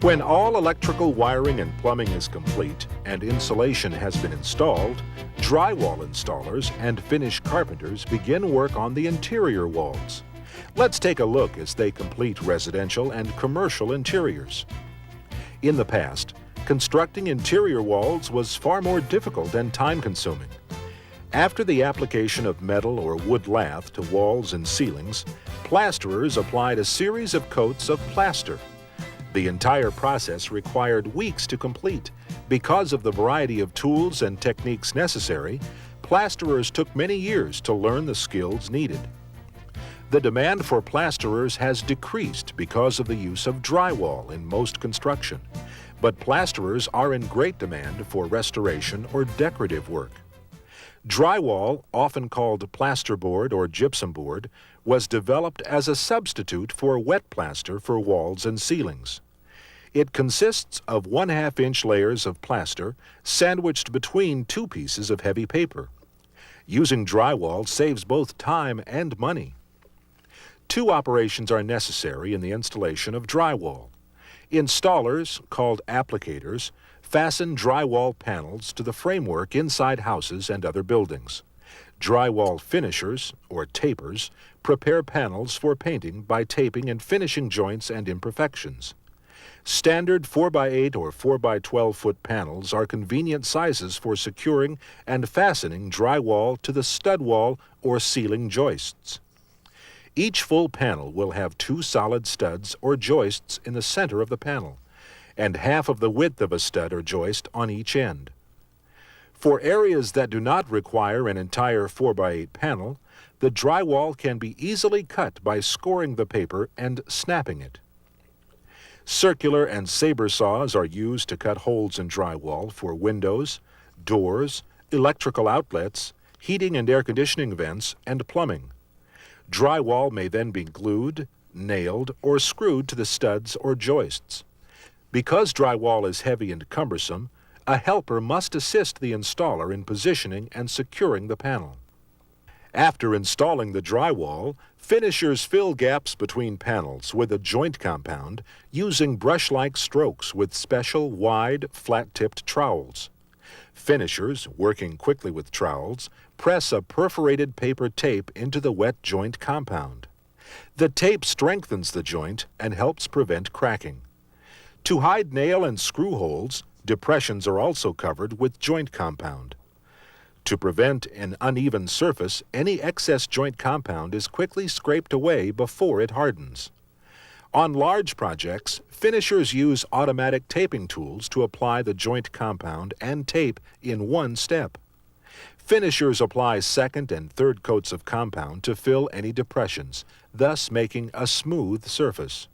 When all electrical wiring and plumbing is complete and insulation has been installed, drywall installers and finish carpenters begin work on the interior walls. Let's take a look as they complete residential and commercial interiors. In the past, constructing interior walls was far more difficult and time-consuming. After the application of metal or wood lath to walls and ceilings, plasterers applied a series of coats of plaster. The entire process required weeks to complete. Because of the variety of tools and techniques necessary, plasterers took many years to learn the skills needed. The demand for plasterers has decreased because of the use of drywall in most construction, but plasterers are in great demand for restoration or decorative work. Drywall, often called plasterboard or gypsum board, was developed as a substitute for wet plaster for walls and ceilings. It consists of 1/2-inch layers of plaster sandwiched between two pieces of heavy paper. Using drywall saves both time and money. Two operations are necessary in the installation of drywall. Installers, called applicators, fasten drywall panels to the framework inside houses and other buildings. Drywall finishers, or tapers, prepare panels for painting by taping and finishing joints and imperfections. Standard 4x8 or 4x12-foot panels are convenient sizes for securing and fastening drywall to the stud wall or ceiling joists. Each full panel will have 2 solid studs or joists in the center of the panel, and half of the width of a stud or joist on each end. For areas that do not require an entire 4x8 panel, the drywall can be easily cut by scoring the paper and snapping it. Circular and saber saws are used to cut holes in drywall for windows, doors, electrical outlets, heating and air conditioning vents, and plumbing. Drywall may then be glued, nailed, or screwed to the studs or joists. Because drywall is heavy and cumbersome, a helper must assist the installer in positioning and securing the panel. After installing the drywall, finishers fill gaps between panels with a joint compound using brush-like strokes with special wide, flat-tipped trowels. Finishers, working quickly with trowels, press a perforated paper tape into the wet joint compound. The tape strengthens the joint and helps prevent cracking. To hide nail and screw holes, depressions are also covered with joint compound. To prevent an uneven surface, any excess joint compound is quickly scraped away before it hardens. On large projects, finishers use automatic taping tools to apply the joint compound and tape in one step. Finishers apply second and third coats of compound to fill any depressions, thus making a smooth surface.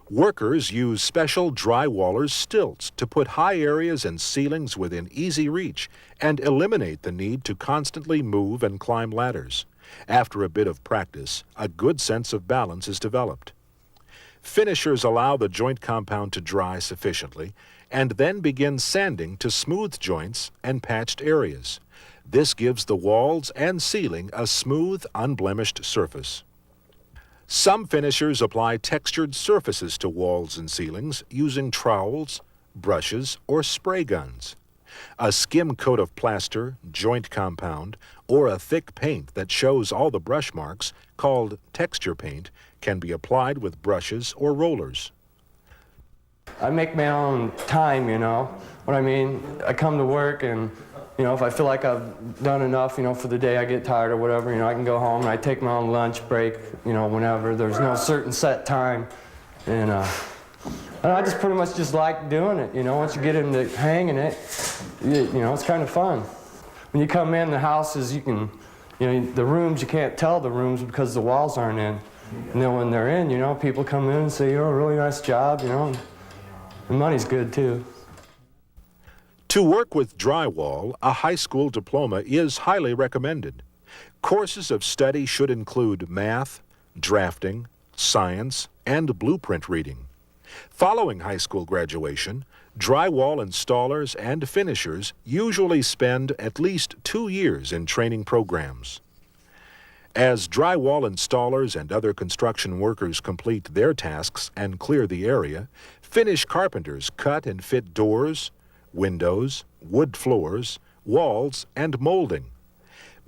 Workers use special drywallers' stilts to put high areas and ceilings within easy reach and eliminate the need to constantly move and climb ladders. After a bit of practice, a good sense of balance is developed. Finishers allow the joint compound to dry sufficiently and then begin sanding to smooth joints and patched areas. This gives the walls and ceiling a smooth, unblemished surface. Some finishers apply textured surfaces to walls and ceilings using trowels, brushes, or spray guns. A skim coat of plaster, joint compound, or a thick paint that shows all the brush marks, called texture paint, can be applied with brushes or rollers. I make my own time, you know what I mean? I come to work and, you know, if I feel like I've done enough, you know, for the day, I get tired or whatever, you know, I can go home and I take my own lunch break, you know, whenever. There's no certain set time. And I just pretty much just like doing it, you know. Once you get into hanging it, you know, it's kind of fun. When you come in, the houses, you can, you know, the rooms, you can't tell the rooms because the walls aren't in. And then when they're in, you know, people come in and say, "Oh, really nice job," you know, and the money's good too. To work with drywall, a high school diploma is highly recommended. Courses of study should include math, drafting, science, and blueprint reading. Following high school graduation, drywall installers and finishers usually spend at least 2 years in training programs. As drywall installers and other construction workers complete their tasks and clear the area, finish carpenters cut and fit doors, windows, wood floors, walls, and molding.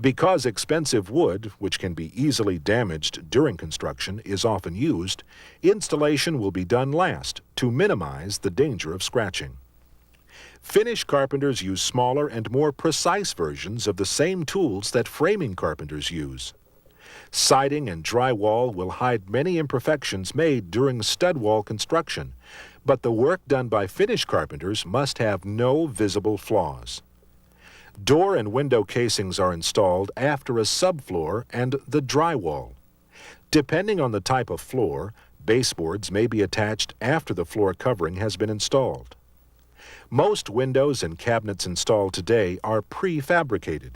Because expensive wood, which can be easily damaged during construction, is often used, installation will be done last to minimize the danger of scratching. Finish carpenters use smaller and more precise versions of the same tools that framing carpenters use. Siding and drywall will hide many imperfections made during stud wall construction, but the work done by finish carpenters must have no visible flaws. Door and window casings are installed after a subfloor and the drywall. Depending on the type of floor, baseboards may be attached after the floor covering has been installed. Most windows and cabinets installed today are prefabricated.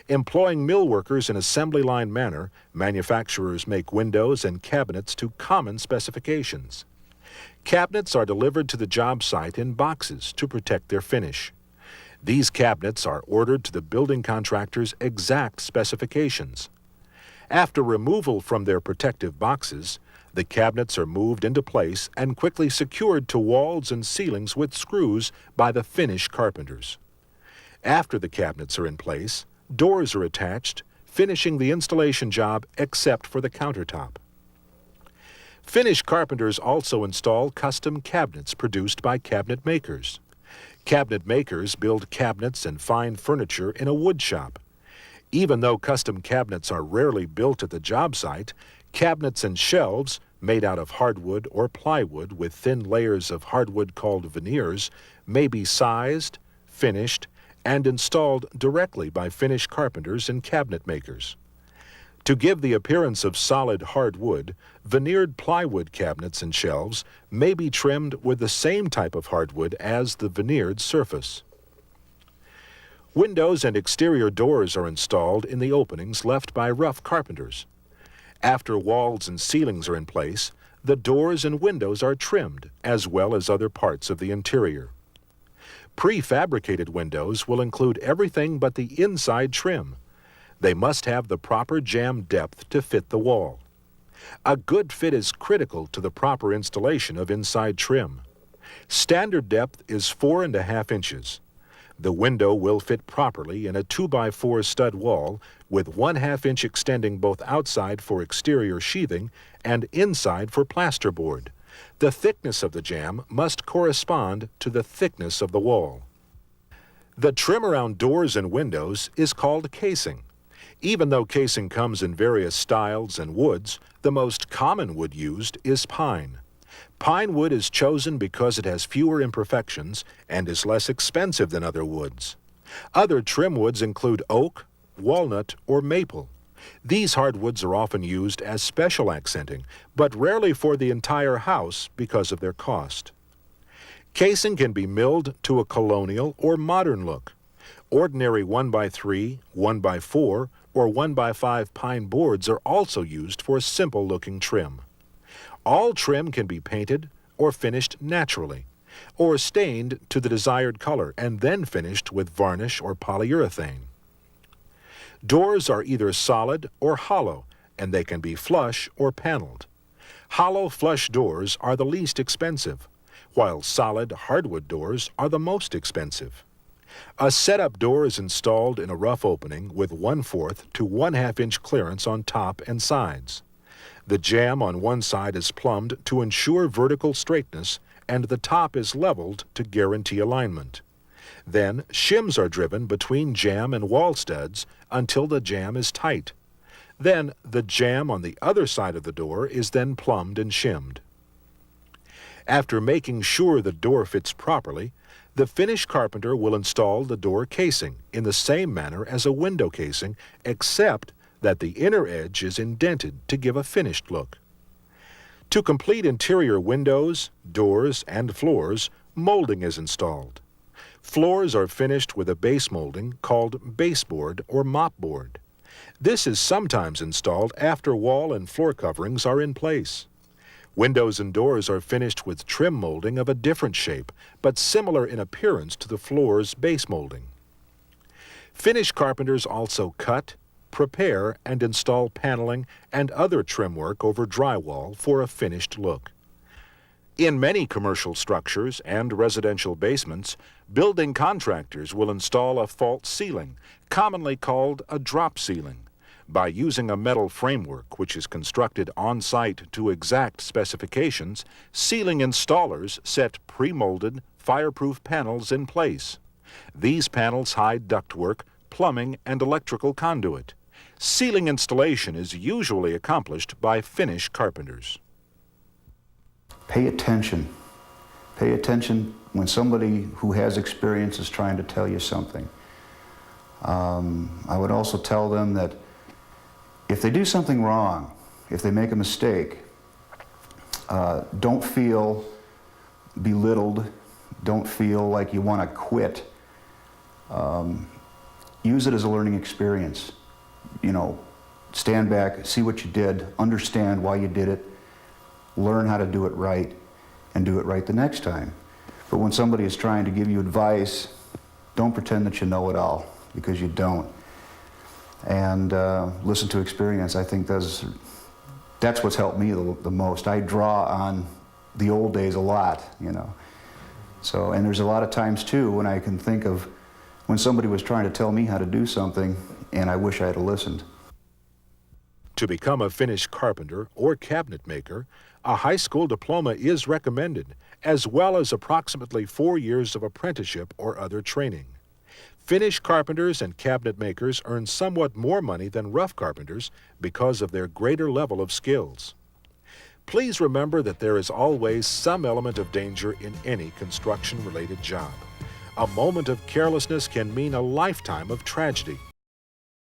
Employing mill workers in assembly line manner, manufacturers make windows and cabinets to common specifications. Cabinets are delivered to the job site in boxes to protect their finish. These cabinets are ordered to the building contractor's exact specifications. After removal from their protective boxes, the cabinets are moved into place and quickly secured to walls and ceilings with screws by the finish carpenters. After the cabinets are in place, doors are attached, finishing the installation job except for the countertop. Finish carpenters also install custom cabinets produced by cabinet makers. Cabinet makers build cabinets and fine furniture in a wood shop. Even though custom cabinets are rarely built at the job site, cabinets and shelves, made out of hardwood or plywood with thin layers of hardwood called veneers, may be sized, finished, and installed directly by finish carpenters and cabinet makers. To give the appearance of solid hardwood, veneered plywood cabinets and shelves may be trimmed with the same type of hardwood as the veneered surface. Windows and exterior doors are installed in the openings left by rough carpenters. After walls and ceilings are in place, the doors and windows are trimmed, as well as other parts of the interior. Prefabricated windows will include everything but the inside trim. They must have the proper jamb depth to fit the wall. A good fit is critical to the proper installation of inside trim. Standard depth is 4.5 inches. The window will fit properly in a 2x4 stud wall with 1/2 inch extending both outside for exterior sheathing and inside for plasterboard. The thickness of the jamb must correspond to the thickness of the wall. The trim around doors and windows is called casing. Even though casing comes in various styles and woods, the most common wood used is pine. Pine wood is chosen because it has fewer imperfections and is less expensive than other woods. Other trim woods include oak, walnut, or maple. These hardwoods are often used as special accenting, but rarely for the entire house because of their cost. Casing can be milled to a colonial or modern look. Ordinary 1x3, 1x4, or 1x5 pine boards are also used for simple-looking trim. All trim can be painted or finished naturally, or stained to the desired color and then finished with varnish or polyurethane. Doors are either solid or hollow, and they can be flush or paneled. Hollow flush doors are the least expensive, while solid hardwood doors are the most expensive. A setup door is installed in a rough opening with 1/4 to 1/2 inch clearance on top and sides. The jamb on one side is plumbed to ensure vertical straightness, and the top is leveled to guarantee alignment. Then shims are driven between jamb and wall studs until the jamb is tight. Then the jamb on the other side of the door is then plumbed and shimmed. After making sure the door fits properly, the finish carpenter will install the door casing in the same manner as a window casing, except that the inner edge is indented to give a finished look. To complete interior windows, doors, and floors, molding is installed. Floors are finished with a base molding called baseboard or mopboard. This is sometimes installed after wall and floor coverings are in place. Windows and doors are finished with trim molding of a different shape, but similar in appearance to the floor's base molding. Finish carpenters also cut, prepare and install paneling and other trim work over drywall for a finished look. In many commercial structures and residential basements, building contractors will install a false ceiling, commonly called a drop ceiling. By using a metal framework which is constructed on-site to exact specifications, ceiling installers set pre-molded, fireproof panels in place. These panels hide ductwork, plumbing, and electrical conduit. Ceiling installation is usually accomplished by finish carpenters. Pay attention. Pay attention when somebody who has experience is trying to tell you something. I would also tell them that if they do something wrong, if they make a mistake, don't feel belittled, don't feel like you want to quit. Use it as a learning experience. You know, stand back, see what you did, understand why you did it, learn how to do it right, and do it right the next time. But when somebody is trying to give you advice, don't pretend that you know it all, because you don't. And listen to experience. I think that's what's helped me the most. I draw on the old days a lot, you know. So, and there's a lot of times too when I can think of when somebody was trying to tell me how to do something and I wish I had listened. To become a finished carpenter or cabinet maker, a high school diploma is recommended, as well as approximately 4 years of apprenticeship or other training. Finished carpenters and cabinet makers earn somewhat more money than rough carpenters because of their greater level of skills. Please remember that there is always some element of danger in any construction-related job. A moment of carelessness can mean a lifetime of tragedy.